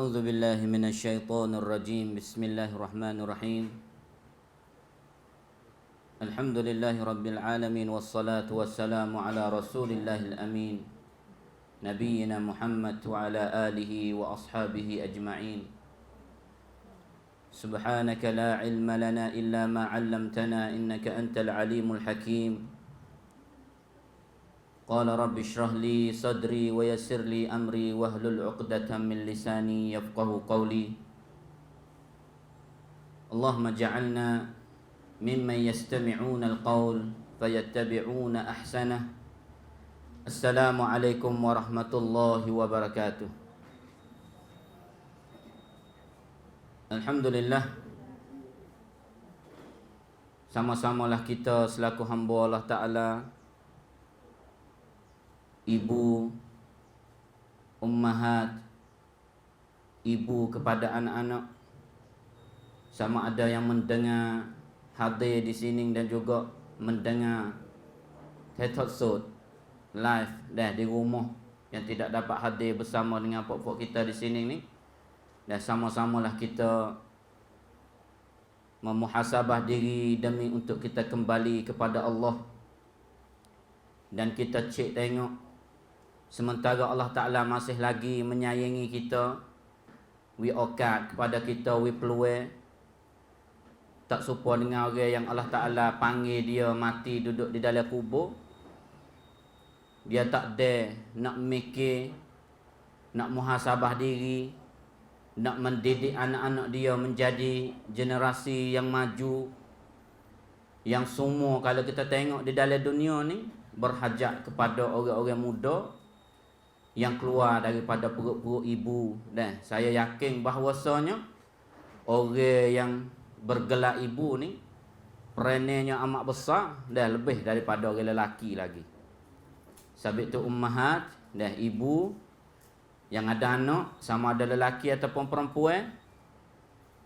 أعوذ بالله من الشيطان الرجيم. بسم الله الرحمن الرحيم. الحمد لله رب العالمين، والصلاة والسلام على رسول الله الأمين نبينا محمد وعلى آله وأصحابه أجمعين. سبحانك لا علم لنا إلا ما علمتنا إنك أنت العليم الحكيم. قال رب اشرح لي صدري ويسر لي أمري واحلل عقدة من لساني يفقه قولي. اللهم اجعلنا ممن يستمعون القول فيتبعون أحسنه. السلام عليكم ورحمة الله وبركاته. Alhamdulillah, sama-samalah kita selaku hamba Allah Ta'ala, ibu, ummahat, ibu kepada anak-anak, sama ada yang mendengar hadir di sini dan juga mendengar episode live di rumah yang tidak dapat hadir bersama dengan pokok kita di sini ni. Dan sama-samalah kita memuhasabah diri demi untuk kita kembali kepada Allah. Dan kita cek tengok, sementara Allah Ta'ala masih lagi menyayangi kita, we okat kepada kita, we peluang. Tak serupa dengan orang yang Allah Ta'ala panggil dia mati duduk di dalam kubur. Dia tak ada nak mikir, nak muhasabah diri, nak mendidik anak-anak dia menjadi generasi yang maju, yang semua kalau kita tengok di dalam dunia ni berhajat kepada orang-orang muda yang keluar daripada perut-perut ibu. Dan saya yakin bahawasanya orang yang bergelar ibu ni perannya amat besar dan lebih daripada orang lelaki lagi. Sebab itu ummahat dan ibu yang ada anak, sama ada lelaki ataupun perempuan,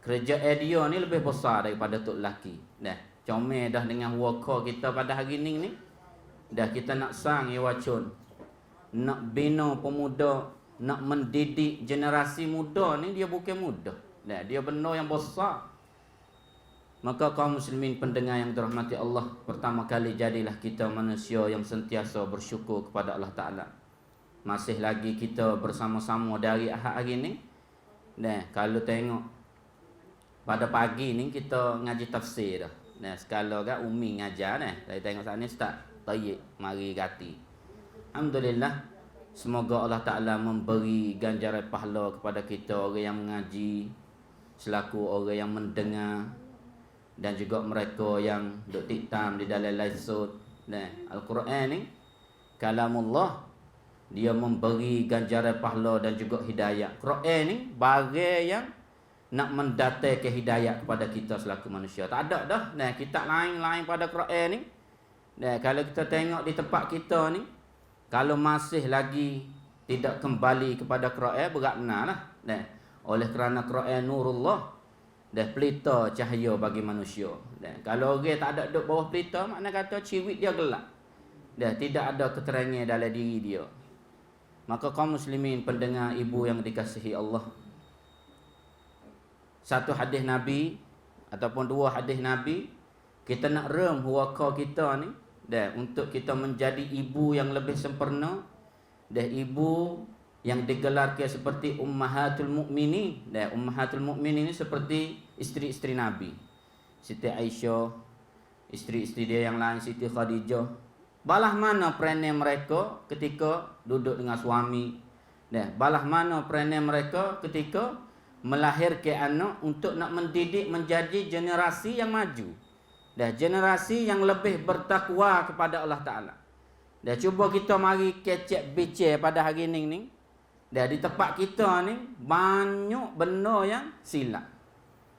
kerjaan dia ni lebih besar daripada tok lelaki. Dah comel dah dengan worker kita pada hari ni. Dah kita nak sang ya wacun, nak bina pemuda, nak mendidik generasi muda ni, dia bukan mudah. Dah dia benda yang besar. Maka kaum muslimin pendengar yang dirahmati Allah, pertama kali jadilah kita manusia yang sentiasa bersyukur kepada Allah Ta'ala. Masih lagi kita bersama-sama dari Ahad hari ni. Nah, kalau tengok pada pagi ni kita ngaji tafsir dah. Nah, sekala kan Umi ngajar nah. Saya tengok saat ni Ustaz Tayyib mari gati. Alhamdulillah, semoga Allah Ta'ala memberi ganjaran pahala kepada kita orang yang mengaji, selaku orang yang mendengar, dan juga mereka yang duk tiktam di dalam live shoot. Nah, Al-Quran ni kalamullah, dia memberi ganjaran pahala dan juga hidayah. Quran ni bagai yang nak mendatangkan hidayah kepada kita selaku manusia. Tak ada dah. Nah, kitab lain-lain pada Quran ni. Nah, kalau kita tengok di tempat kita ni, kalau masih lagi tidak kembali kepada Quran, berat benar lah. Nah, oleh kerana Quran nurullah, dan pelita cahaya bagi manusia. Dan kalau orang tak ada duduk bawah pelita, makna kata ciwit dia gelap. Dan tidak ada keterangan dalam diri dia. Maka kaum muslimin pendengar ibu yang dikasihi Allah, satu hadis Nabi ataupun dua hadis Nabi, kita nak rem huwaka kita ni, dan untuk kita menjadi ibu yang lebih sempurna, dan ibu yang digelarkan seperti ummahatul mukminin. Dan ummahatul mukminin ini seperti isteri-isteri Nabi, Siti Aisyah, isteri-isteri dia yang lain, Siti Khadijah. Balah mana peranan mereka ketika duduk dengan suami. Dan balah mana peranan mereka ketika melahirkan anak untuk nak mendidik menjadi generasi yang maju. Dan generasi yang lebih bertakwa kepada Allah Ta'ala. Dan cuba kita mari kecek bicara pada hari ni. Dan di tempat kita ni banyak benda yang silap.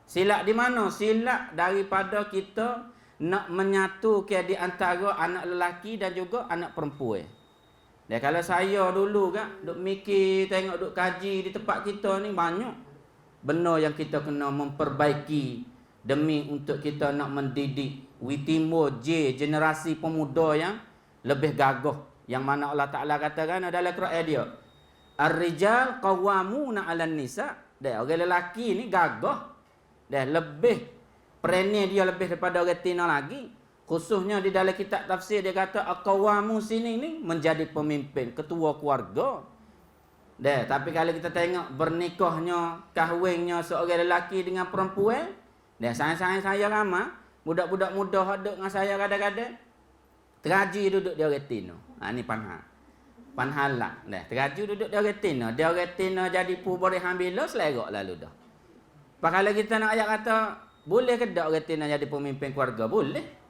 Silap di mana? Silap daripada kita nak menyatukan di antara anak lelaki dan juga anak perempuan. Dan kalau saya dulu kan duk mikir, tengok duk kaji di tempat kita ni, banyak benda yang kita kena memperbaiki demi untuk kita nak mendidik timbul generasi pemuda yang lebih gagah, yang mana Allah Ta'ala katakan dalam Quran dia, Ar-rijal qawwamuna 'alan nisa. Dah orang lelaki ni gagah. Dah lebih perene dia lebih daripada orang tina lagi. Khususnya di dalam kitab tafsir dia kata aqwamu sini ni menjadi pemimpin, ketua keluarga. Dah, tapi kalau kita tengok bernikahnya, kahwinnya seorang lelaki dengan perempuan, dah sayang-sayang saya ramai, budak-budak muda duduk dengan saya kadang-kadang teraji duduk di orang tina. Ha ni panha. Panhalak. Dah, teraji duduk di orang tina. Dia orang tina jadi pu boleh ambil selerak lalu dah. Pak kalau kita nak ayat kata boleh ke tak orang tina jadi pemimpin keluarga? Boleh.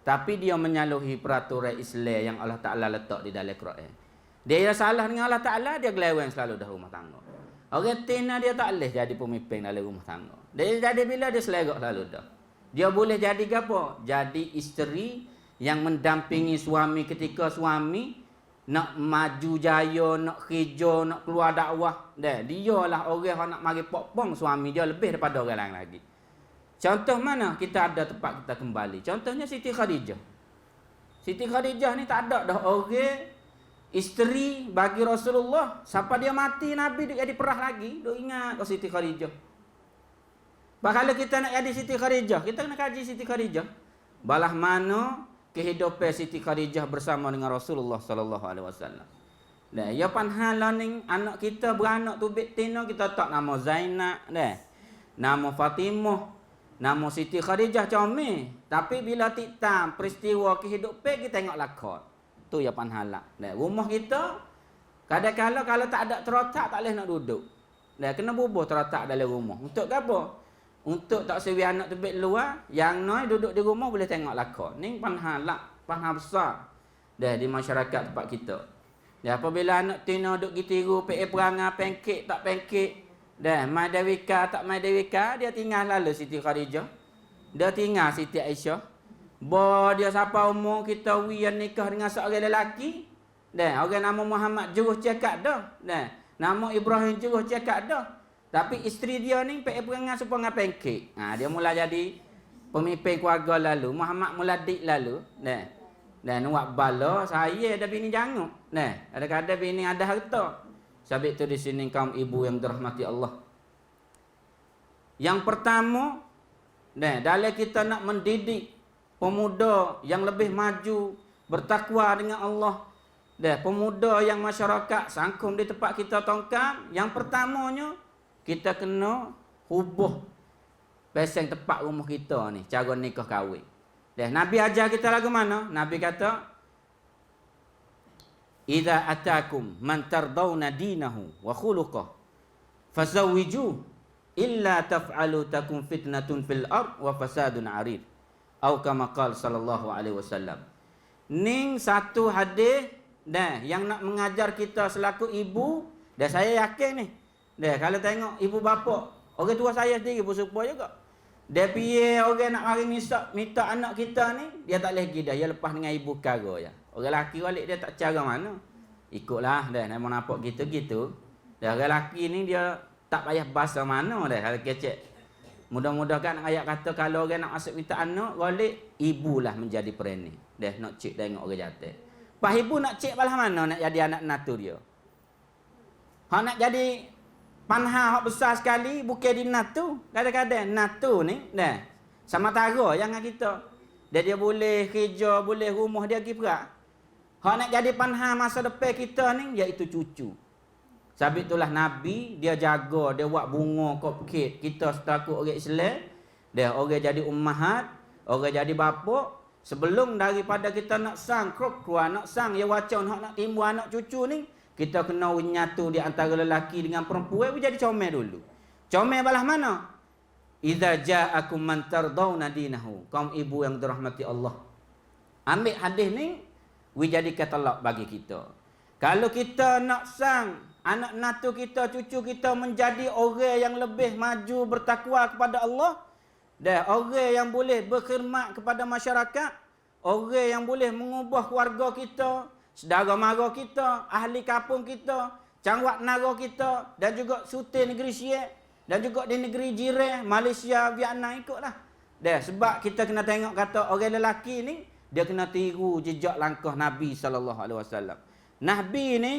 Tapi dia menyalahi peraturan Islam yang Allah Ta'ala letak di dalam Quran. Dia salah dengan Allah Ta'ala, dia geleweng selalu dalam rumah tangga. Orang tina dia tak boleh jadi pemimpin dalam rumah tangga. Dia jadi bila dia selerak selalu dah. Dia boleh jadi apa? Jadi isteri yang mendampingi suami ketika suami nak maju jaya, nak kerja, nak keluar dakwah. Dia lah orang yang nak mari pokpong suami dia lebih daripada orang lain lagi. Contoh mana kita ada tempat kita kembali. Contohnya Siti Khadijah. Siti Khadijah ni tak ada dah orang isteri bagi Rasulullah. Sampai dia mati Nabi dia jadi perah lagi. Dia ingat ke Siti Khadijah. Kalau kita nak jadi Siti Khadijah, kita kena kaji Siti Khadijah. Balah mana kehidupan Siti Khadijah bersama dengan Rasulullah sallallahu alaihi wasallam. Dah, ya panhala ning anak kita beranak tu betina kita tak nama Zainab dah. Nama Fatimah, nama Siti Khadijah comel. Tapi bila tiktam peristiwa kehidupan kita tengok lakon. Tu ya panhala. Dah, rumah kita kadang-kala kalau tak ada terotak tak boleh nak duduk. Dah, kena bubuh terotak dalam rumah. Untuk apa? Untuk tak sewi anak tu luar, yang noi duduk di rumah boleh tengok lakon. Ni panhala, panha besar dah di masyarakat tempat kita. Dah apabila anak tina duk gitiru pe perangai pancake tak pancake, dah mai dewika tak mai dewika, dia tinggal lalu Siti Khadijah. Dia tinggal Siti Aisyah. Bo dia siapa umur kita wian nikah dengan seorang lelaki. Dah orang nama Muhammad juruh cakap dah. Dah nama Ibrahim juruh cakap dah. Tapi isteri dia ni pe perangai supaya pancake. Ha dia mula jadi pemimpin keluarga lalu. Muhammad mula dik lalu. Dah. Dan buat bala saya ada bini janguk. Nah, ada bini ada harta. Sebab itu di sini kaum ibu yang dirahmati Allah. Yang pertama, nah, dalam kita nak mendidik pemuda yang lebih maju, bertakwa dengan Allah. Dah, pemuda yang masyarakat sangkum di tempat kita tongkam, yang pertamanya kita kena hubung pasang tempat rumah kita ni, cara nikah kahwin. Dah, Nabi ajar kita lagu mana? Nabi kata, "Idza atakum man tardawna dinahu wa khuluquhu fazawwiju illa taf'alu takum fitnatun fil ard wa fasadun 'arid." Atau kama qala sallallahu alaihi wasallam. Ning satu hadis dah yang nak mengajar kita selaku ibu, dah saya yakin ni. Dah kalau tengok ibu bapa, orang tua saya sendiri pun supaya juga. Dia piye orang nak mari minta anak kita ni, dia tak boleh pergi dah, dia lepas dengan ibu kara ya. Orang lelaki balik dia tak cara mana. Ikutlah dah, nak nampak gitu-gitu. Dah orang lelaki ni dia tak payah bahasa mana dah kalau kecek. Mudah-mudahan ayat kata kalau orang nak masuk minta anak, balik ibulah menjadi pereni. Dah nak cek tengok orang jatuh. Pas ibu nak cek balah mana nak jadi anak natu dia. Hak nak jadi panha hak besar sekali bukan di natu. Kadang-kadang natu ni dah sama tara yang dengan kita. Dia boleh kerja, boleh rumah dia pergi perak. Hak nak jadi panha masa depan kita ni iaitu cucu. Sebab itulah Nabi dia jaga, dia buat bunga cupcake. Kita setaku orang Islam, dia orang jadi ummahat, orang jadi bapa, sebelum daripada kita nak sang keluar nak sang ya wacau nak timbul anak cucu ni, kita kena nyatu di antara lelaki dengan perempuan jadi comel dulu. Comel balah mana? Idza ja'akum man tardawna dinahu. Kaum ibu yang dirahmati Allah. Ambil hadis ni, jadi katalog bagi kita. Kalau kita nak sang anak natu kita, cucu kita menjadi orang yang lebih maju bertakwa kepada Allah, dah orang yang boleh berkhidmat kepada masyarakat, orang yang boleh mengubah keluarga kita, saudara mara kita, ahli kampung kita, cangwat nara kita dan juga sute negeri Syiah dan juga di negeri jiran Malaysia, Vietnam ikutlah. Dah sebab kita kena tengok kata orang lelaki ni dia kena tiru jejak langkah Nabi sallallahu alaihi wasallam. Nabi ni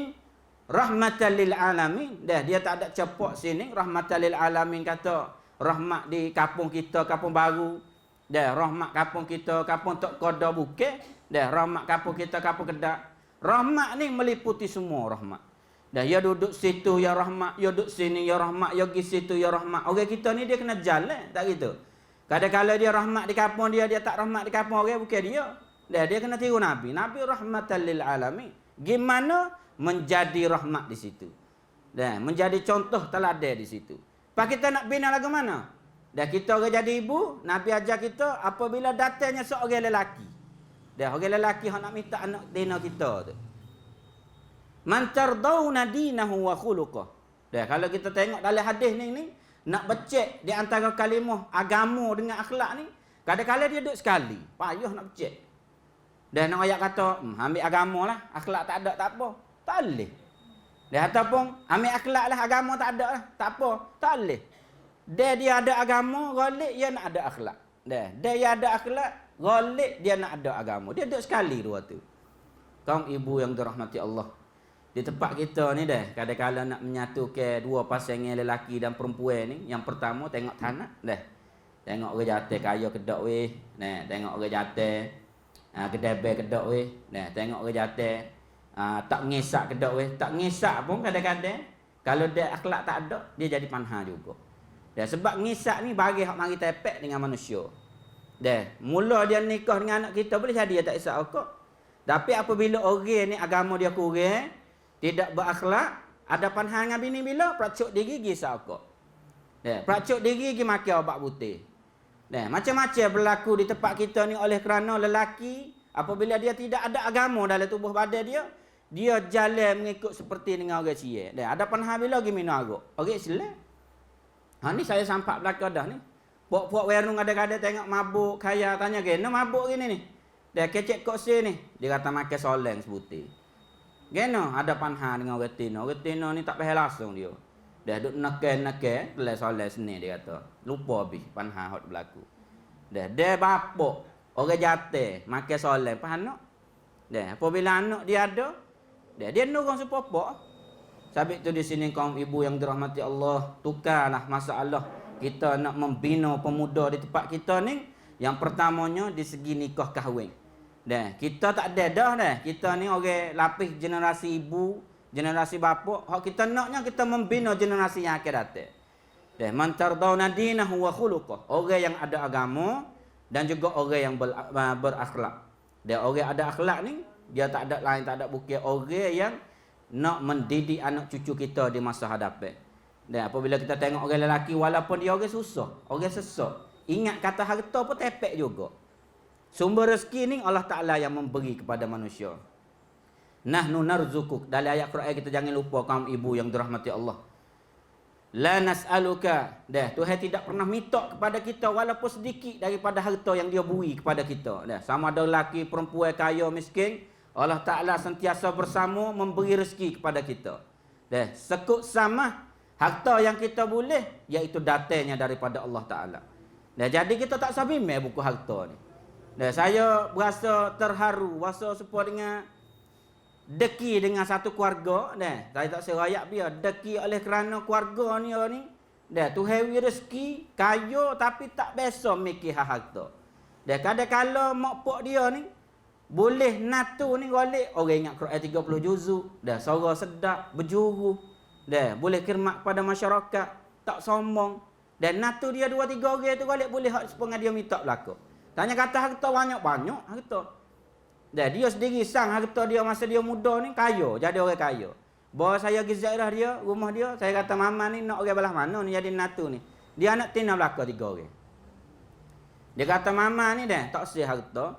rahmatan lil alamin. Dah dia tak ada cepok sini rahmatan lil alamin kata rahmat di kampung kita, kampung baru. Dah rahmat kampung kita, kampung Tok Koda Bukit. Dah rahmat kampung kita, kampung Kedak. Rahmat ni meliputi semua rahmat. Dah ya duduk situ ya rahmat, ya duduk sini ya rahmat, ya pergi situ ya rahmat. Orang kita ni dia kena jalan, tak gitu. Kadang-kadang dia rahmat di kampung dia, dia tak rahmat di kampung orang, bukan dia. Dia kena tiru Nabi. Nabi rahmatan lil alamin. Gimana menjadi rahmat di situ. Menjadi contoh teladan di situ. Pak kita nak bina lagu mana? Kita orang jadi ibu, Nabi ajar kita apabila datangnya seorang lelaki. Orang lelaki yang nak minta anak dina kita tu. Man tardawna dinahu wa khuluqah. Kalau kita tengok dalam hadis ni nak becek di antara kalimah agama dengan akhlak ni, kadang-kadang dia duduk sekali. Payah nak becek. Nak ayat kata, ambil agama lah, akhlak tak ada tak apa. Tak boleh. Ataupun ambil akhlak lah, agama tak ada lah, tak apa. Tak boleh. Dia ada agama, galik dia nak ada akhlak. Dia ada akhlak, galik dia nak ada agama. Dia duduk sekali dua tu. Kaum ibu yang dirahmati Allah. Di tempat kita ni kadang-kadang nak menyatukan dua pasangan lelaki dan perempuan ni. Yang pertama tengok tanah tengok orang jatuh kaya kedak weh. Tengok orang jatuh kedai ber kedak weh. Tengok orang jatuh tak ngesak kedak weh. Tak ngesak pun kadang-kadang kalau dia akhlak tak ada, dia jadi panha juga. Sebab ngesak ni bagi hak mari tepek dengan manusia. Mula dia nikah dengan anak kita boleh jadi dia tak isap okok. Tapi apabila orang ni agama dia kurang, tidak berakhlak, ada panhan dengan bini bila peracuk diri pergi sakok. Peracuk diri pergi makan obat putih. Macam-macam berlaku di tempat kita ni oleh kerana lelaki apabila dia tidak ada agama dalam tubuh badan dia jalan mengikut seperti dengan orang cia. Ada panhan bila pergi minum arak. Orang Islam. Ni saya sampak belakang dah ni. Puak-puak werung ada-ada tengok mabuk, kaya tanya kena mabuk gini ni. Dia kecek koksi ni. Dia kata makan soleng sebutir. Geno ada panha dengan orang Tino. Orang Tino ni tak payah langsung dia. Dia duduk nakal-nakal, kelas solat seni dia kata. Lupa habis panha hot berlaku. Dia bapak orang jatuh makan solat pan anak. Apabila anak dia ada, dia nurung sepopak. Sabit tu di sini kaum ibu yang dirahmati Allah, tukarlah masalah kita nak membina pemuda di tempat kita ni. Yang pertamanya di segi nikah kahwin. Kita tak ada dah. Kita ni orang lapis generasi ibu, generasi bapa. Hak kita naknya kita membina generasi yang akan datang. Man tardawna dinahu wa khuluqah. Orang yang ada agama dan juga orang yang berakhlak. Orang ada akhlak ni, dia tak ada lain, tak ada bukit. Orang yang nak mendidik anak cucu kita di masa hadapan. Apabila kita tengok orang lelaki, walaupun dia orang susah, orang sesak, ingat kata harta pun tepek juga. Sumber rezeki ni Allah Ta'ala yang memberi kepada manusia. Nahnu narzukuk. Dalam ayat Quran kita jangan lupa kaum ibu yang dirahmati Allah. La nas'aluka. Tuhan tidak pernah minta kepada kita walaupun sedikit daripada harta yang dia beri kepada kita. Sama ada lelaki, perempuan, kaya, miskin. Allah Ta'ala sentiasa bersama memberi rezeki kepada kita. Sekut sama harta yang kita boleh, iaitu datangnya daripada Allah Ta'ala. Jadi kita tak sabimai buku harta ni. Saya berasa terharu, berasa serupa dengan deki dengan satu keluarga. Saya tak serayak dia, deki oleh kerana keluarga ni. Tuhan beri rezeki, kaya tapi tak biasa mikir harta. Kadang-kadang mak pak dia ni boleh natu ni golek orang ingat Quran 30 juzuk, suara sedap, berjuru. Boleh khidmat pada masyarakat, tak sombong. Natu dia 2-3 orang tu golek boleh hak sepengah dia minta belaka. Tanya kata harta banyak-banyak harta. Dia sendiri sang harta dia masa dia muda ni kaya, jadi orang kaya. Bawa saya pergi ziarah dia, rumah dia, saya kata mama ni nak orang belah mana ni jadi natu ni. Dia anak tina belaka 3 orang. Dia kata mama ni tak sih harta.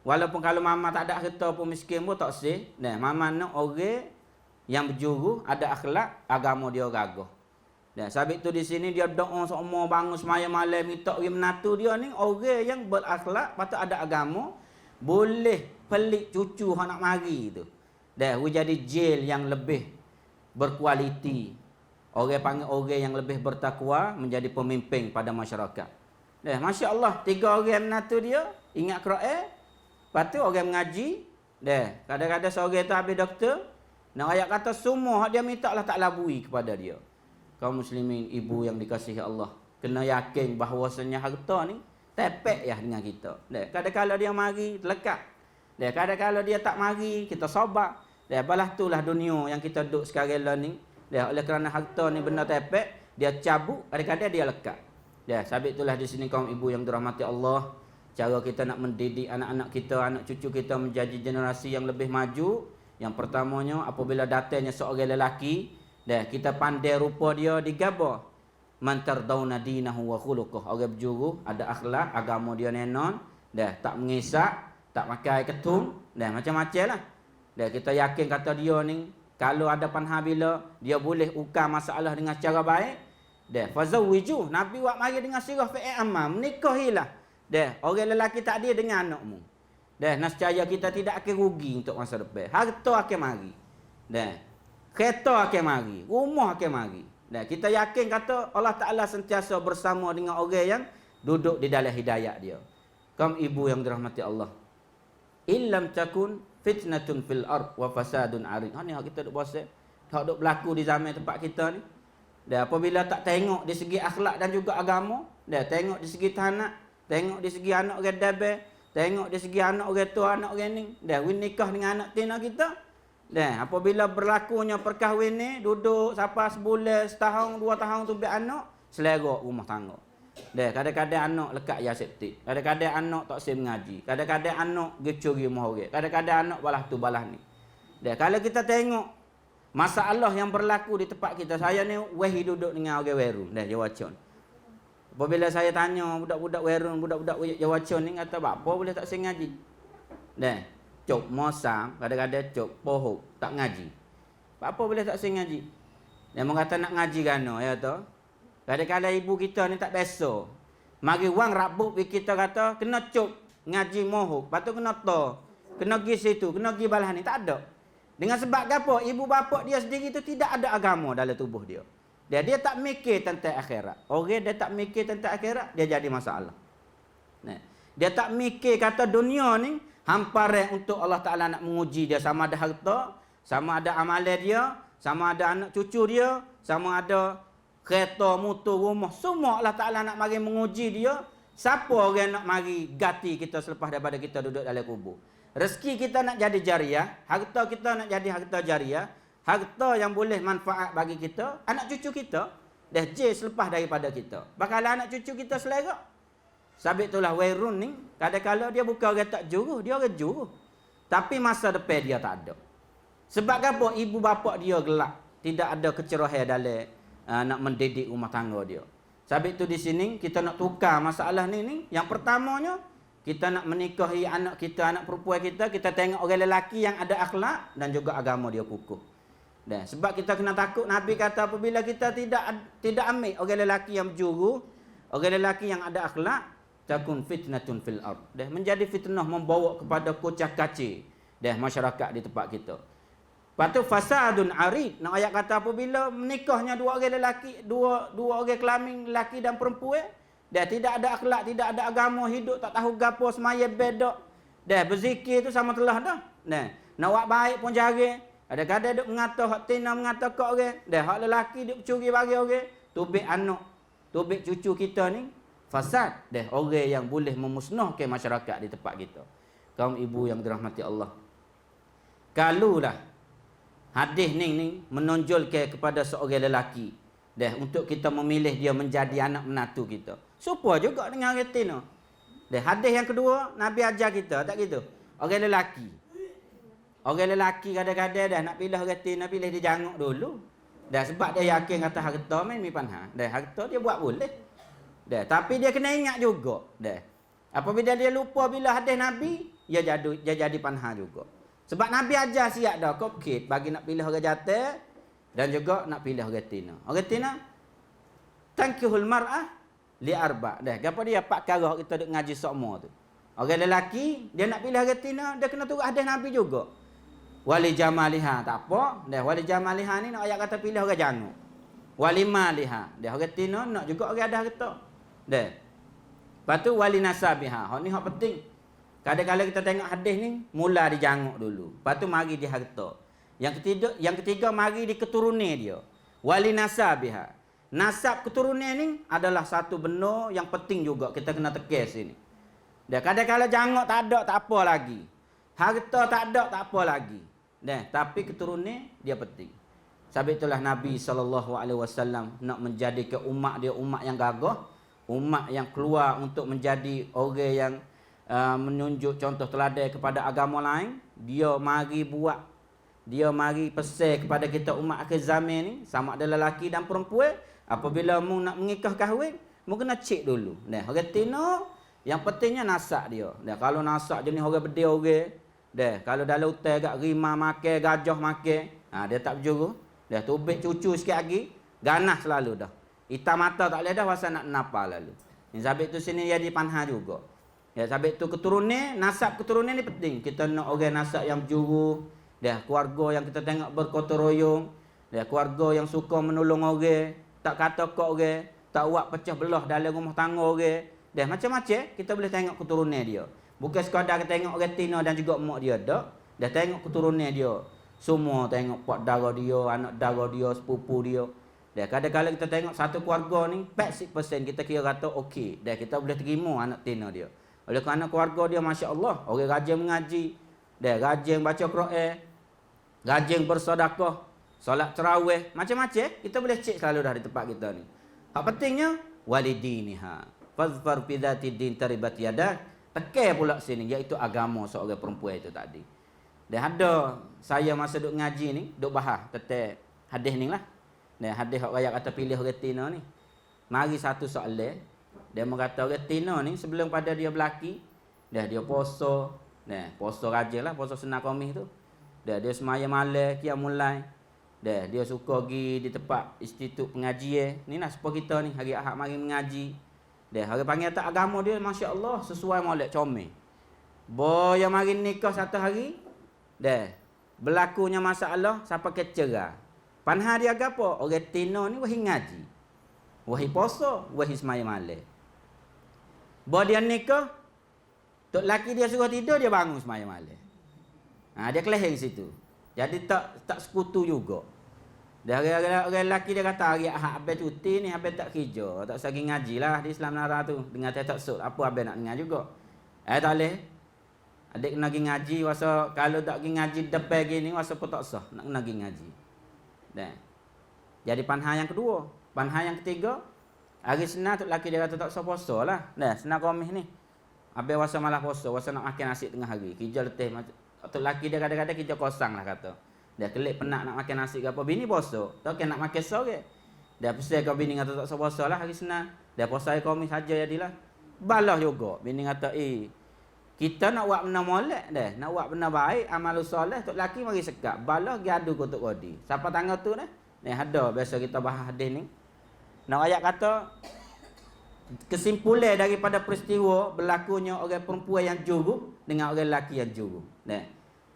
Walaupun kalau mama tak ada harta pun miskin pun tak sih. Mama nak orang yang berjuru, ada akhlak, agama dia gagah. Sabit tu di sini dia doa semua bangun semaya malam minta pergi menatu dia ni orang yang berakhlak, patut ada agama, boleh pelik cucu hak nak mari tu. Jadi jail yang lebih berkualiti. Orang panggil orang yang lebih bertakwa menjadi pemimpin pada masyarakat. Masya-Allah, 3 orang menatu dia ingat Quran, lepas tu orang mengaji. Kadang-kadang seorang tu habis doktor, Nah, ayat kata semua hak dia minta Allah Ta'ala bui kepada dia. Kaum muslimin, ibu yang dikasihi Allah, kena yakin bahawasanya harta ni tepek ya dengan kita. Kadang-kadang dia mari terlekat. Kadang-kadang dia tak mari, kita sabar. Balas itulah dunia yang kita duduk sekarang lah ni. Oleh kerana harta ni benda tepek, dia cabut, kadang-kadang dia lekat. Sabit itulah di sini kaum ibu yang dirahmati Allah, cara kita nak mendidik anak-anak kita, anak cucu kita menjadi generasi yang lebih maju. Yang pertamanya, apabila datangnya seorang lelaki, kita pandai rupa dia digabah. Man tardawna dinahu wa khuluquh. Orang berjuru, ada akhlak, agama dia nenon, tak mengisak, tak pakai ketum, macam-macam lah. Kita yakin kata dia ni, kalau ada panha bila, dia boleh ukar masalah dengan cara baik. Fazawwiju, Nabi buat mari dengan sirah fi'il amam, menikahilah. Orang lelaki tak dia dengan anakmu. Nascaya kita tidak akan rugi untuk masa depan. Harta akan mari. Kereta akan mari. Rumah akan mari. Kita yakin kata Allah Ta'ala sentiasa bersama dengan orang yang duduk di dalam hidayat dia. Kaum ibu yang dirahmati Allah. Illam takun fitnatun fil ard wa fasadun arid. Ni kita duk bahasa. Hak duk berlaku di zaman tempat kita ni. Apabila tak tengok di segi akhlak dan juga agama, tengok di segi tanak, tengok di segi anak orang dabe, tengok di segi anak orang tua, anak orang ni, nikah dengan anak tina kita. Apabila berlakunya perkahwin ni, duduk sampai sebulan, setahun, 2 tahun tu biar anak, selera rumah tangga. Kadang-kadang anak lekat yaseptik, kadang-kadang anak tak sih mengaji, kadang-kadang anak gecuri rumah orang, kadang-kadang anak balas tu balas ni. Kalau kita tengok masalah yang berlaku di tempat kita, saya ni wahi duduk dengan orang Werun, Jawacon. Apabila saya tanya budak-budak Werun, budak-budak Jawacon ni kata, "Apa boleh tak sih ngaji?" Cok mosam, kadang-kadang cok pohok, tak ngaji. Apa boleh tak sih ngaji? Dia mengata nak ngaji gano, ya toh. Kadang-kadang ibu kita ni tak biasa. Mari wang rabuk kita kata, kena cok ngaji mohok, lepas tu kena to. Kena pergi situ, kena pergi balah ni, tak ada. Dengan sebab apa? Ibu bapa dia sendiri tu tidak ada agama dalam tubuh dia. Dia tak mikir tentang akhirat. Orang dia tak mikir tentang akhirat, dia jadi masalah. Dia tak mikir kata dunia ni hamparan untuk Allah Ta'ala nak menguji dia. Sama ada harta, sama ada amalan dia, sama ada anak cucu dia, sama ada kereta, motor, rumah. Semua Allah Ta'ala nak mari menguji dia. Siapa orang nak mari ganti kita selepas daripada kita duduk dalam kubur? Rezeki kita nak jadi jariah, harta kita nak jadi harta jariah, harta yang boleh manfaat bagi kita, anak cucu kita, dah selepas daripada kita. Bakalan anak cucu kita selera. Sabit itulah Wairun ni, kadang-kadang dia bukan orang tak juru, dia orang juru. Tapi masa depan dia tak ada. Sebab apa? Ibu bapa dia gelap. Tidak ada kecerahan dalam nak mendidik rumah tangga dia. Sabit itu di sini, kita nak tukar masalah ni. Yang pertamanya, kita nak menikahi anak kita, anak perempuan kita tengok orang lelaki yang ada akhlak dan juga agama dia kukuh. Sebab kita kena takut, Nabi kata apabila kita tidak ambil orang lelaki yang berjuru, orang lelaki yang ada akhlak, takun fitnatun fil ard. Menjadi fitnah membawa kepada kocak-kacir masyarakat di tempat kita. Lepas tu fasadun arid. Nak ayat kata apabila menikahnya dua orang lelaki, dua orang kelamin lelaki dan perempuan, tidak ada akhlak, tidak ada agama, hidup tak tahu gapo, semaya bedok. Berzikir tu sama telah dah. Nak buat baik pun jarang. Kadang-kadang duk mengata hak tina mengata kok orang. Hak lelaki duk curi bagi orang. Tubik anak, tubik cucu kita ni fasad. Orang yang boleh memusnahkan masyarakat di tempat kita. Kaum ibu yang dirahmati Allah. Kalulah hadis ni menonjolkan kepada seorang lelaki untuk kita memilih dia menjadi anak menantu kita. Supaya juga dengan orang tina. Hadis yang kedua, Nabi ajar kita, tak gitu? Orang lelaki. Orang lelaki kadang-kadang nak pilih orang tina, pilih dia janguk dulu. Sebab dia yakin kata harta main mi panha. Harta dia buat boleh. Tapi dia kena ingat juga. Apabila dia lupa bila hadis Nabi, dia jadi panha juga. Sebab Nabi ajar siap dah kokit bagi nak pilih orang jatuh dan juga nak pilih orang tina. Orang tina tankihul mar'ah li arba. Gapo dia 4 perkara kita duk ngaji sokmo tu. Orang lelaki dia nak pilih orang tina, dia kena turut hadis Nabi juga. Wali jamaliha tak apa. Wali jamaliha ni nak ayat kata pilih orang jangu. Wali maliha. Orang tina nak juga orang ada harta. Lepas tu wali nasabiha. Hak ni hak penting. Kadang-kadang kita tengok hadis ni, mula dijanguk dulu. Lepas tu mari di harta. Yang ketiga mari di keturunan dia. Wali nasabiha. Nasab keturunan ni adalah satu benda yang penting juga kita kena tekan sini. Dia kadang-kadang jangok tak ada tak apa lagi. Harta tak ada tak apa lagi. Tapi keturunan dia penting. Sebab itulah Nabi SAW nak menjadikan umat dia umat yang gagah, umat yang keluar untuk menjadi orang yang menunjuk contoh teladan kepada agama lain. Dia mari pesan kepada kita umat akhir zaman ni, sama ada lelaki dan perempuan, apabila mu nak mengikah kahwin, mu kena cek dulu. Orang Tino yang pentingnya nasak dia. Kalau nasak jenis orang berdeh orang, kalau dalam hutan gak rimah makan, gajah makan, dia tak berjuru. Dah tubik cucu sikit lagi, ganas selalu dah. Hitam mata tak boleh dah, pasal nak napa lalu. Sebab itu sini jadi panha juga. Sebab itu keturunan, nasab keturunan ni penting. Kita nak orang nasab yang berjuru, keluarga yang kita tengok bergotong royong, keluarga yang suka menolong orang, tak kata kok orang, tak buat pecah belah dalam rumah tangga orang. Macam-macam kita boleh tengok keturunan dia. Bukan sekadar kita tengok orang Tino dan juga mak dia dak. Dah tengok keturunan dia. Semua tengok pak dara dia, anak dara dia, sepupu dia. Kadang-kadang kita tengok satu keluarga ni 80% kita kira kata okey. Kita boleh terima anak Tino dia. Oleh kerana keluarga dia masya-Allah, orang rajin mengaji, rajin baca Quran, rajin bersedekah, solat tarawih, macam-macam kita boleh cek selalu dah di tempat kita ni. Hak pentingnya walidiniha. Fazfar bi dzatid-din taribat yadak. Tekan pula sini iaitu agama seorang perempuan itu tadi. Ada saya masa duk ngaji ni, duk bahas tentang hadis ni lah. Hadis hak raya kata pilih orang Tino ni. Mari satu soalan. Dia mengata orang Tino ni sebelum pada dia berlaki, dia puasa, puasa rajin lah, puasa sunat Khamis tu. Dia semaya malam, qiyamul lail. Dia suka pergi di tempat institut pengajian. Ni lah supaya kita ni hari Ahad mari mengaji. Hari panggil tak agama dia masya-Allah sesuai molek comel. Boya mari nikah satu hari, berlakunya masalah sampai ke cerai. Panha dia gapo? Orang Tino ni wahai ngaji, wahai puasa, wahai semaya malam. Bo dia nikah, tok laki dia suruh tidur, dia bangun semaya malam. Dia keleheng situ. Jadi tak sekutu juga. Orang lelaki dia kata hari Ahad abang cuti ni, abang tak kerja, tak sagi ngaji lah di Islam Nara tu. Dengar tak sud, apa abang nak dengar juga. Tak boleh. Adik kena pergi ngaji, wasa kalau tak pergi ngaji depan gini, wasa pun tak sah nak kena pergi ngaji. Jadi panha yang kedua. Panha yang ketiga, hari Senin tu lelaki dia kata tak sah puasa lah. Senin Khamis ni. Abang wasa malah puasa, wasa nak makan nasi tengah hari. Kerja letih. Tu lelaki dia kadang-kadang kerja kosong lah kata. Dia kelip penat nak makan nasi ke apa, bini puasa. Tak nak makan sore. Dia pesan ke bini kata tak puasa lah hari Senin. Dia puasa hari Khamis saja jadilah. Balah juga. Bini kata, kita nak buat benda molek dah. Nak buat benda baik, amal soleh, tok laki mari sekat. Balah gaduh kotak kodi. Siapa tangga tu dah? Ada biasa kita bahas hadis ni. Nak ayat kata kesimpulan daripada peristiwa berlakunya orang perempuan yang juru dengan orang lelaki yang juru.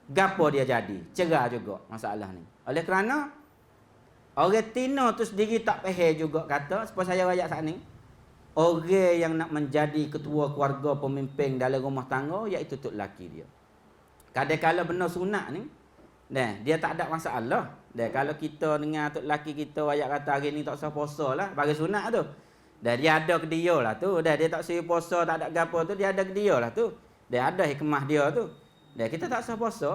Gapo dia jadi? Cerah juga masalah ni. Oleh kerana orang Tino tu sendiri tak faham juga kata, seperti saya ayat saat ni, orang yang nak menjadi ketua keluarga pemimpin dalam rumah tangga iaitu tok laki dia. Kadang-kadang benda sunat ni, dia tak ada masalah. Kalau kita dengar tok laki kita ayat kata hari ni tak usah puasa lah, bagi sunat tu. Dia ada ke dia lah tu. Dia tak suruh puasa, tak ada gapo tu, dia ada ke dia lah tu. Dia ada hikmah dia tu. Kita tak usah puasa,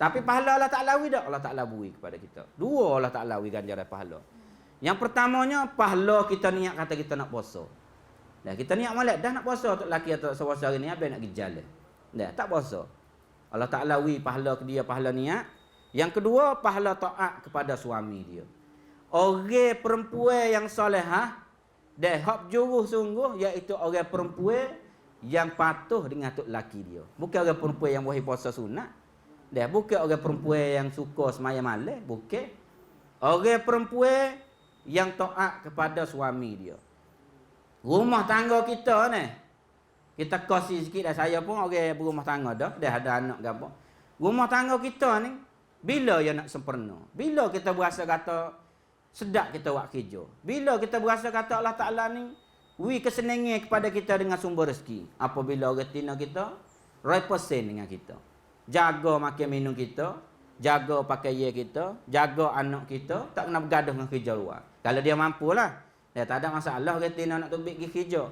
tapi pahala Allah Ta'ala wi dak, Allah Ta'ala beri kepada kita. Dua Allah Ta'ala wi ganjaran pahala. Yang pertamanya pahala kita niat kata kita nak puasa. Kita niat molek dah nak puasa, tok laki atau puasa hari ni apa nak pergi jalan. Tak puasa. Allah Ta'ala wi pahala ke dia, pahala niat. Yang kedua, pahala taat kepada suami dia. Orang perempuan yang solehah, hak juru sungguh iaitu orang perempuan yang patuh dengan tok laki dia. Bukan orang perempuan yang wahai puasa sunat. Bukan orang perempuan yang suka semaya malam. Bukan. Orang perempuan yang taat kepada suami dia. Rumah tangga kita ni, kita kongsi sikit dah. Saya pun orang berumah tangga dah. Dah ada anak ke apa. Rumah tangga kita ni, bila yang nak sempurna? Bila kita berasa kata sedap kita buat kerja? Bila kita berasa kata Allah Ta'ala ni kesenangan kepada kita dengan sumber rezeki? Apabila orang Tino kita represent dengan kita, jaga makan minum kita, jaga pakaian kita, jaga anak kita, tak kena bergaduh dengan kerja luar. Kalau dia mampulah, dia tak ada masalah retina nak pergi kerja.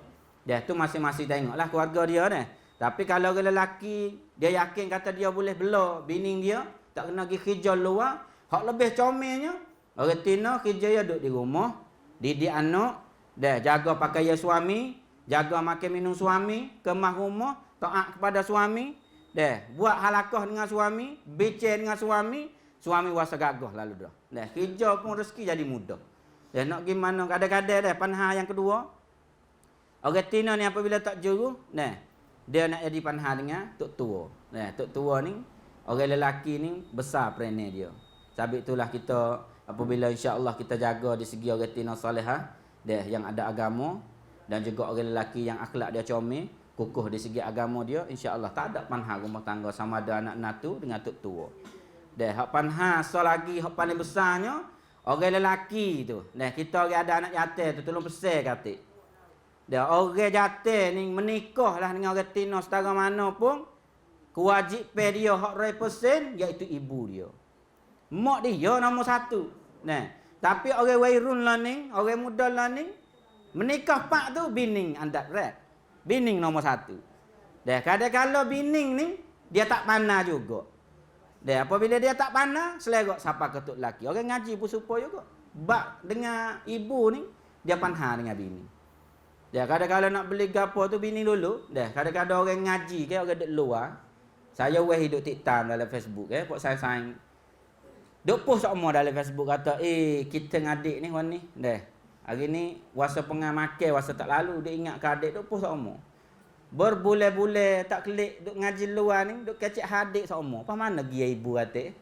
Dia tu masing-masing tengoklah keluarga dia ni. Tapi kalau orang lelaki, dia yakin kata dia boleh bela bini dia, tak kena pergi kerja luar, hak lebih comelnya, retina kerja dia duduk di rumah, didik anak, dia jaga pakaian suami, jaga makan minum suami, kemah rumah, taat kepada suami, dia buat halakah dengan suami, bicara dengan suami, suami wasa gagah lalu dah. Dia kerja pun rezeki jadi mudah. Dia nak gimana kadang-kadang dah panha yang kedua. Orang tina ni apabila tak juru, nah, dia nak jadi panha dengan tok tua. Nah, tok tua ni orang lelaki ni besar perangai dia. Sebab itulah kita apabila insya-Allah kita jaga di segi orang tina solehah, dia yang ada agama dan juga orang lelaki yang akhlak dia comel, kukuh di segi agama dia, insya-Allah tak ada panha rumah tangga sama ada anak natu dengan tok tua. Dia hak panha so lagi hak paling besarnya orang lelaki tu. Nah, kita orang ada anak yatim tu tolong pesan katik. Dia orang yatim ni menikahlah dengan orang tina setara mana pun kewajipan dia hak 100% iaitu ibu dia. Mak dia nombor satu. Nah, tapi orang wairun lah ni, orang muda lah ni menikah pak tu bining andat red. Bining nombor satu. Dah kadang-kadang bining ni dia tak pandai juga. Dia apabila dia tak pandai, selerok siapa ketuk lelaki. Orang ngaji pun supaya juga. Bak dengan ibu ni, dia pandai dengan bini. Dia kadang-kadang nak beli gapo tu bini dulu. Dia kadang-kadang orang ngaji ke orang dek luar. Saya weh hidup tiktam dalam Facebook pok saya sayang. Duk post semua dalam Facebook kata, kita ngadik ni wan ni. Dah. Hari ni wasa pengah makan, wasa tak lalu dia ingat ke adik duk post semua. Berbulan-bulan tak kelik duk ngaji luar ni, duk kecek hadik semua. Apa mana dia ibu kata?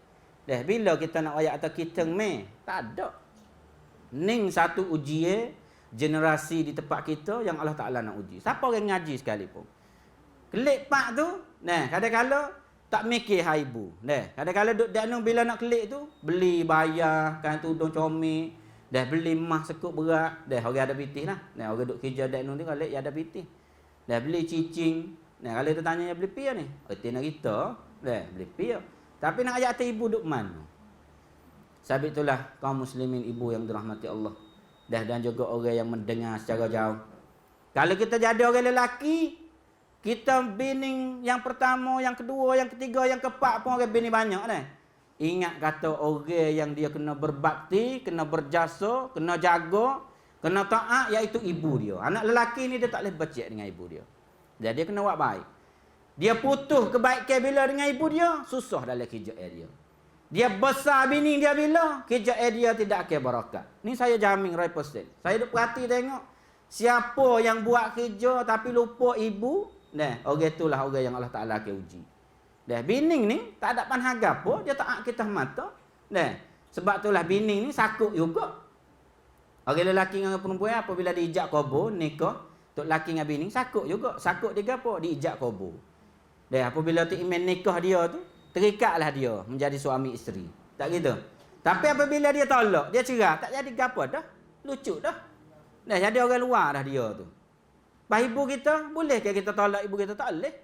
Dah bila kita nak ayat atau kita meh, tak ada. Ning satu ujian generasi di tempat kita yang Allah Taala nak uji. Siapa orang ngaji sekalipun. Kelik pak tu, nah kadang-kadang tak mikir hai ibu. Nah, kadang-kadang duk dak bila nak kelik tu, beli bayar kan tudung comel, dah beli emas sekut berat, dah orang ada pitih lah. Nah, orang duk kerja dak tu kalau ya ada pitih. Dah beli cicing. Nah, kalau tu tanya beli pi ni. Erti nak kita, dah beli pi. Tapi nak ajak ibu duk mana? Sebab itulah kaum muslimin ibu yang dirahmati Allah. Dan juga orang yang mendengar secara jauh. Kalau kita jadi orang lelaki, kita bining yang pertama, yang kedua, yang ketiga, yang keempat pun orang bining banyak ni. Ingat kata orang yang dia kena berbakti, kena berjasa, kena jaga, kena taat iaitu ibu dia. Anak lelaki ni dia tak boleh becek dengan ibu dia. Jadi dia kena buat baik. Dia putus kebaikan bila dengan ibu dia, susah dalam kerja dia. Dia besar bini dia bila, kerja dia tidak akan barakat. Ni saya jamin 100%. Saya duk perhati tengok siapa yang buat kerja tapi lupa ibu, nah, orang itulah orang yang Allah Taala akan uji. Dah bining ni tak ada panhaga apa, dia tak kita mata. Nah, sebab itulah bining ni sakut juga. Orang lelaki dengan perempuan apabila diijak kubur nikah, tok lelaki dengan bini sakut juga. Sakut dia apa? Diijak kubur. Dah apabila tu iman nikah dia tu, terikatlah dia menjadi suami isteri. Tak gitu. Tapi apabila dia tolak, dia cerah, tak jadi gapo dah. Lucu dah. Dah jadi orang luar dah dia tu. Bah ibu kita, boleh ke kita tolak ibu kita? Tak boleh.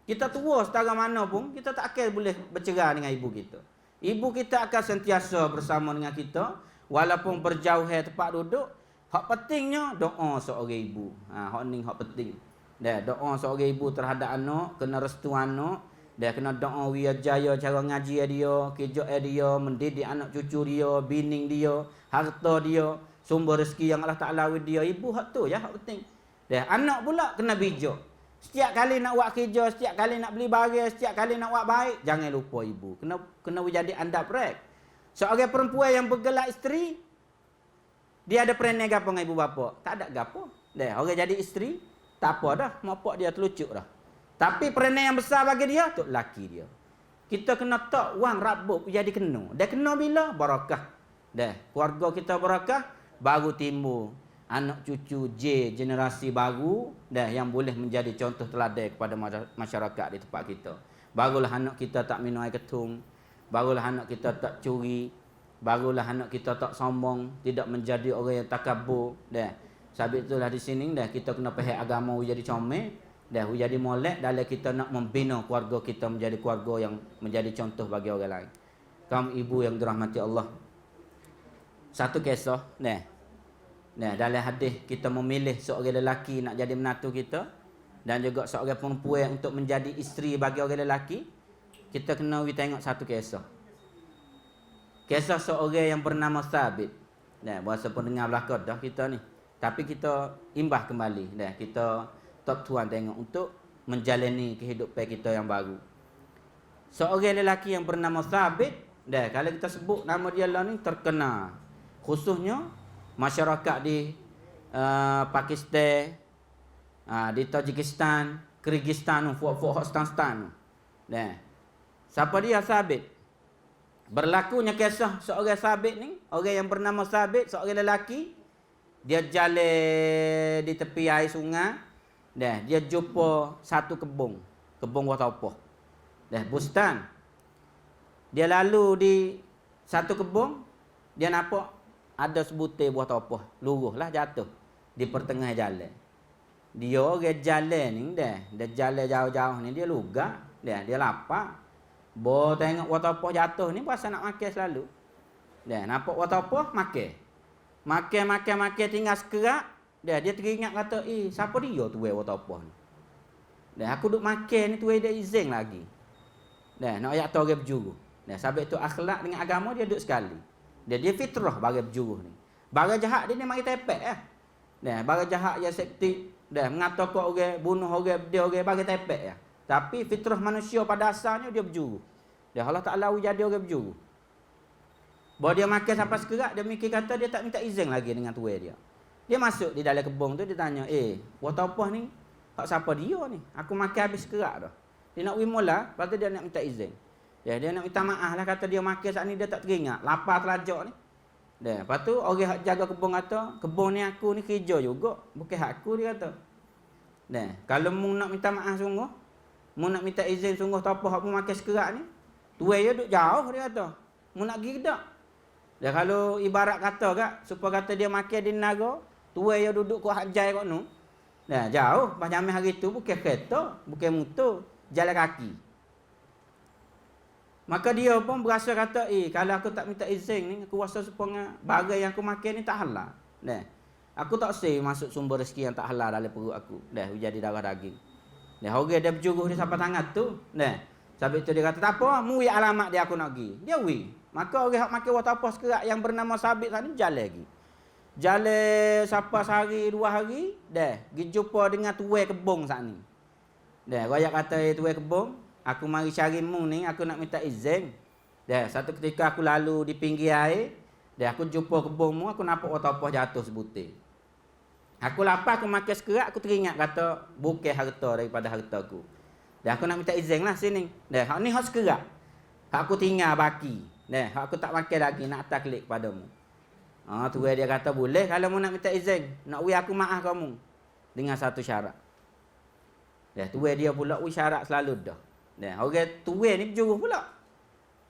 Kita tua setara mana pun, kita tak akan boleh bercerai dengan ibu kita. Ibu kita akan sentiasa bersama dengan kita, walaupun berjauh tempat duduk. Hak pentingnya doa seorang ibu. Hak ni hak penting. Dah doa seorang ibu terhadap anak, kena restu anak, dia kena doa wiajaya cara ngaji dia, kerja dia, mendidik anak cucu dia, bining dia, harta dia, sumber rezeki yang Allah Taala bagi dia. Ibu hak tu ya hak penting. Dah anak pula kena bijak. Setiap kali nak buat kerja, setiap kali nak beli barang, setiap kali nak buat baik, jangan lupa ibu. Kena jadi andap rek. Seorang perempuan yang bergelar isteri, dia ada perangai gapo dengan ibu bapa? Tak ada gapo. Dah orang jadi isteri, tak apa dah, mak pak dia terlucuk dah. Tapi perangai yang besar bagi dia tu laki dia. Kita kena tak wang rabuk jadi kena. Dia kena bila barakah. Dah keluarga kita barakah, baru timbul anak cucu generasi baru dah yang boleh menjadi contoh teladan kepada masyarakat di tempat kita. Barulah anak kita tak minum air ketum, barulah anak kita tak curi, barulah anak kita tak sombong, tidak menjadi orang yang takabur. Dah sebab itulah di sini dah kita kena faham agama jadi comel, dah jadi molek dalam kita nak membina keluarga kita menjadi keluarga yang menjadi contoh bagi orang lain. kaum ibu yang dirahmati Allah. Satu kisah, dalam hadis kita memilih seorang lelaki nak jadi menantu kita dan juga seorang perempuan untuk menjadi isteri bagi orang lelaki, kita kena tengok satu kisah. Kisah seorang yang bernama Thabit. Bahasa pendengar belakang dah kita ni. Tapi kita imbah kembali. Kita top tuan tengok untuk menjalani kehidupan kita yang baru. Seorang lelaki yang bernama Thabit, kalau kita sebut nama dia lah ni terkenal. Khususnya masyarakat di Pakistan, di Tajikistan, Kyrgyzstan, Stan. Siapa dia Thabit? Berlakunya kisah seorang Thabit ni, orang yang bernama Thabit, seorang lelaki, dia jalan di tepi air sungai, dia jumpa satu kebun wataupoh. Bustan. Dia lalu di satu kebun, dia nampak ada sebutir buah topoh, luruhlah jatuh di pertengah jalan. Dia orang jalan ni dia jalan jauh-jauh ni dia lugak, dia lapar. Bo tengok buah topoh jatuh ni berasa nak makan selalu. Nampak buah topoh makan. Makan tinggal sekerak, dia teringat kata, siapa dia tuai buah topoh ni? Aku duk makan ni tuai dia izin lagi. Nak ayat tu orang berjuru. Sebab tu akhlak dengan agama dia duduk sekali. Dia fitrah bagi berjuru ni. Bagi jahat dia ni mari tepek bagi jahat yang sekti, mengatakan orang, bunuh orang, dia orang bagi tepek Tapi fitrah manusia pada asalnya dia berjuru. Allah Ta'ala jadi orang berjuru. Bahawa dia makan sampai sekerak, dia mikir kata dia tak minta izin lagi dengan tuai dia. Dia masuk di dalam kebun tu, dia tanya, buat apa ni? Hak siapa dia ni? Aku makan habis sekerak dah. Dia nak wimula, lepas tu dia nak minta izin. Dia nak minta maaf lah, kata dia makan saat ni dia tak teringat. Lapar terlajak ni. Lepas tu orang jaga kebun kata, kebun ni aku ni kerja juga. Bukan hak aku, dia kata. Kalau mu nak minta maaf sungguh, mu nak minta izin sungguh tak apa hak mu makan sekerak ni, tuai dia duduk jauh, dia kata. Mu nak pergi ke tak? Kalau ibarat kata kak, supaya kata dia makan di Naga, tuai dia duduk kat hajai kat nu. Jauh, macam hari tu bukan kereta, bukan motor, jalan kaki. Maka dia pun berasa kata, kalau aku tak minta izin ni, aku rasa supaya barang yang aku makan ni tak halal. Aku tak say masuk sumber rezeki yang tak halal dalam perut aku. Jadi darah daging. Orang dia berjuruh dia sampai tangan tu. Sebab itu dia kata, tak apa, mu alamat dia aku nak pergi. Dia maka orang yang makan watak apa sekerak yang bernama Thabit tadi jalan lagi. Jalan sampai sehari, 2 hari, pergi jumpa dengan tuai kebun saat ni. Rakyat kata, tuai kebun, aku mari cari mu ni, aku nak minta izin. Satu ketika aku lalu di pinggir air, aku jumpa kebunmu, aku nampak wataupoh jatuh sebutir. Aku lapar, aku makan sekerak, aku teringat kata, bukan harta daripada hartaku. Aku nak minta izin lah sini. Hak ni hak sekerak. Hak aku tinggal baki. Hak aku tak makan lagi, nak taklid padamu. Tuai dia kata, boleh kalau mu nak minta izin. Nak aku maaf kamu. Dengan satu syarat. Tuai dia pula, syarat selalu dah. Orang tuai ni berjuruh pula.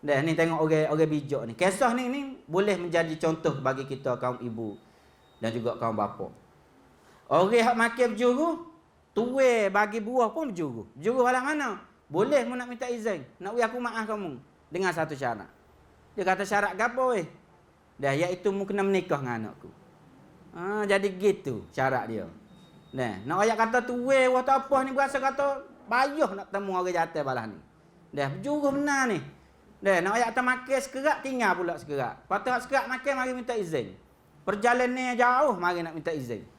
Ni tengok orang bijak ni. Kisah ni boleh menjadi contoh bagi kita kaum ibu dan juga kaum bapa. Orang hak makan berjuruh, tuai bagi buah pun berjuruh. Berjuruh halang mana? Boleh mu nak minta izin. Nak aku maaf kamu dengan satu syarat. Dia kata syarat gapo iaitu mu kena menikah dengan anakku. Jadi gitu syarat dia. Nak ayat kata tuai waktu apa ni berasa kata payah nak temu orang jatuh balas ni. Berjuruh benar ni. Nak ayat kata makan sekerak, tinggal pula sekerak. Lepas tu sekerak makan, mari minta izin. Perjalanan jauh, mari nak minta izin.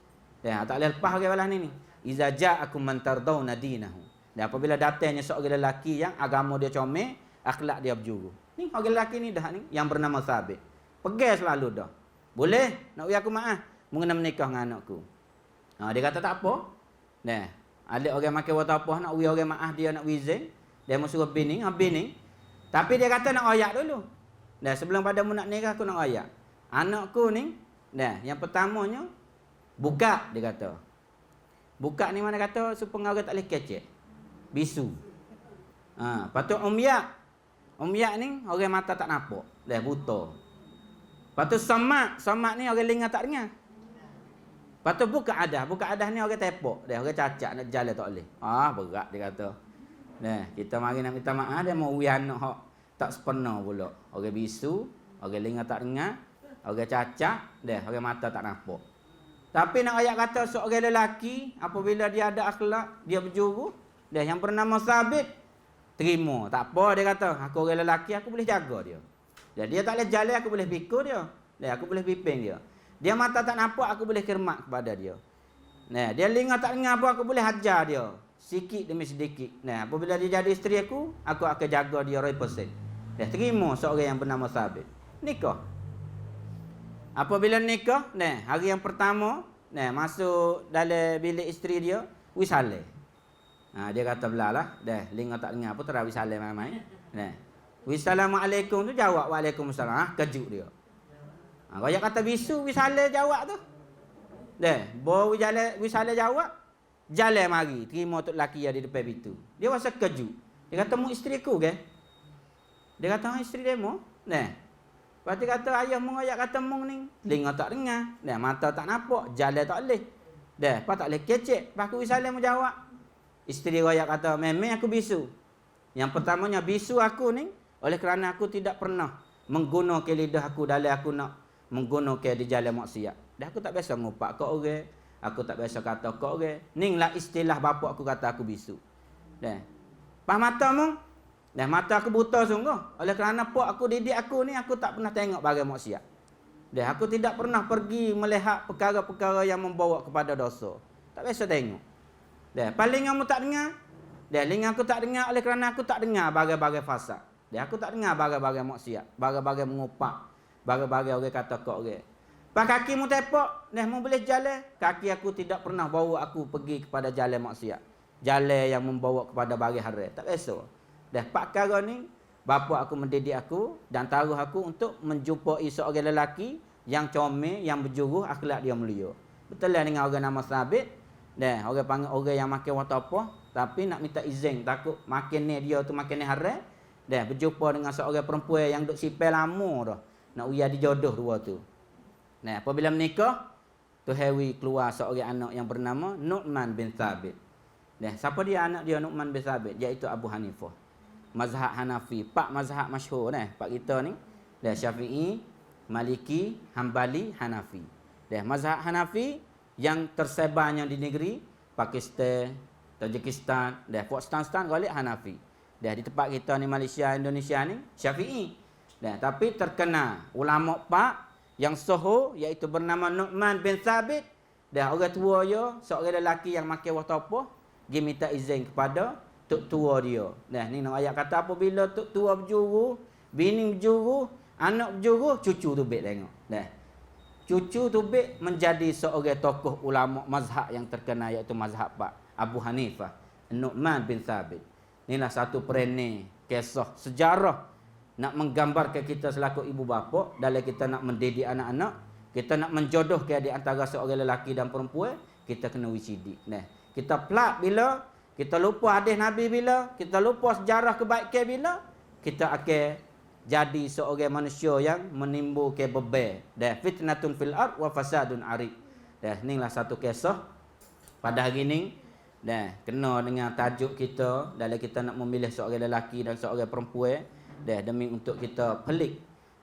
Tak boleh lepas orang balas ni. Iza ja'akum man tardawna dinahu. Apabila datangnya seorang lelaki yang agama dia comel, akhlak dia berjuruh. Ni orang lelaki ni dah ni, yang bernama Thabit. Pegang selalu dah. Boleh, nak aku maaf, mu kena menikah dengan anakku. Dia kata tak apa. Ada orang makan wataupoh, nak orang maaf dia nak izin. Dia mau suruh bini. Tapi dia kata nak ayak dulu. Sebelum pada mu nak nikah, aku nak ayak. Anakku ni, yang pertamanya, buka, dia kata. Buka ni mana kata, supaya orang tak boleh kecek. Bisu. Lepas tu umyak. Umyak ni, orang mata tak nampak. Buta. Lepas tu somak ni orang linga tak dengar. Lepas tu buka adah ni orang tepok. Orang cacat nak jalan tak boleh. Berat dia kata. Kita mari nak minta maaf, dia mau uyan anak hak tak sepenuh pula. Orang bisu, orang linga tak dengar, orang cacat, orang mata tak nampak. Tapi nak ayat kata seorang lelaki apabila dia ada akhlak, dia berjuru, yang bernama Sabit, terima. Tak apa dia kata, aku orang lelaki, aku boleh jaga dia. Dia tak boleh jalan, aku boleh pikul dia. Aku boleh pimpin dia. Dia mata tak nampak, aku boleh khidmat kepada dia. Dia linga tak dengar apa, aku boleh hajar dia. Sikit demi sedikit. Apabila dia jadi isteri aku akan jaga dia 100%. Terima seorang yang bernama Sabit. Nikah. Apabila nikah, hari yang pertama, masuk dalam bilik isteri dia, wisale. Dia kata belalah, linga tak dengar apa terus wisale mai-mai. Wassalamualaikum tu jawab waalaikumsalam. Kejut dia. Royak kata bisu wisale jawab tu. Bawa wisale jawab, jalan mari terima tok lelaki yang di depan pintu. Dia rasa kejut. Dia kata mu isteri aku ke? Dia kata isteri demo. Lepas tu kata ayah mung ayat kata mung ni. Linga tak dengar. Mata tak nampak, jalan tak boleh. Apa tak boleh kecek. Lepas aku wisale mu jawab. Isteri royak kata memang aku bisu. Yang pertamanya bisu aku ni oleh kerana aku tidak pernah menggunakan lidah aku dalam aku nak menggunakan di jalan maksiat. Aku tak biasa ngupak kat orang. Aku tak biasa kata kat orang. Ning lah istilah bapak aku kata aku bisu. Pas mata mung. Mata aku buta sungguh. Oleh kerana pak aku didik aku ni, aku tak pernah tengok bagai maksiat. Aku tidak pernah pergi melihat perkara-perkara yang membawa kepada dosa. Tak biasa tengok. Paling kamu tak dengar. Linga aku tak dengar oleh kerana aku tak dengar bagai-bagai fasad. Aku tak dengar bagai-bagai maksiat. Bagai-bagai mengupak. Bagai-bagai orang kata kat orang. Pas kaki mu tepak, mu boleh jalan. Kaki aku tidak pernah bawa aku pergi kepada jalan maksiat. Jalan yang membawa kepada bagai haram. Tak biasa. Pak perkara ni, bapa aku mendidik aku dan taruh aku untuk menjumpai seorang lelaki yang comel, yang berjuruh, akhlak dia mulia. Betul lah dengan orang nama Sabit. Orang panggil orang yang makin waktu apa, tapi nak minta izin, takut makin ni dia tu makin ni haram. Berjumpa dengan seorang perempuan yang duk sipel lama dah. Nak uya dijodoh dua tu. Apabila menikah, tu Hewi keluar seorang anak yang bernama Nu'man bin Thabit. Siapa dia anak dia Nu'man bin Thabit? Iaitu Abu Hanifah. Mazhab Hanafi, pak mazhab masyhur pak kita ni. Syafi'i, Maliki, Hambali, Hanafi. Mazhab Hanafi yang tersebarnya di negeri Pakistan, Tajikistan, Pakistan galik Hanafi. Di tempat kita ni Malaysia, Indonesia ni Syafi'i. Tapi terkena ulama pak yang soho iaitu bernama Nu'man bin Thabit. Orang tua dia, seorang lelaki yang makan waktu apa, dia minta izin kepada tok tua dia. Ni nak ayat kata apabila tok tua berjuru, bini berjuru, anak berjuru, cucu tu baik tengok. Cucu tu baik menjadi seorang tokoh ulama mazhab yang terkenal iaitu mazhab Pak Abu Hanifah, Nu'man bin Thabit. Inilah satu perenai kisah sejarah nak menggambarkan kita selaku ibu bapa dalam kita nak mendidik anak-anak, kita nak menjodohkan di antara seorang lelaki dan perempuan, kita kena wicidi. Kita pelak bila kita lupa hadis Nabi bila, kita lupa sejarah kebaikan bila, kita akan jadi seorang manusia yang menimbulkan beban. Fitnatun fil ard wa fasadun arid. Inilah satu kisah pada hari ini. Kena dengan tajuk kita dalam kita nak memilih seorang lelaki dan seorang perempuan. Demi untuk kita pelik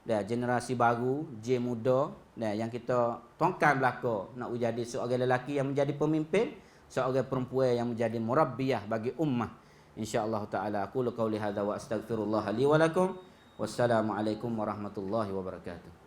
generasi baru, je muda yang kita tongkan belaka nak jadi seorang lelaki yang menjadi pemimpin, seorang perempuan yang menjadi murabbiyah bagi ummah. Insya-Allah taala aku qauli hadza wa astaghfirullah li wa lakum. Wassalamualaikum warahmatullahi wabarakatuh.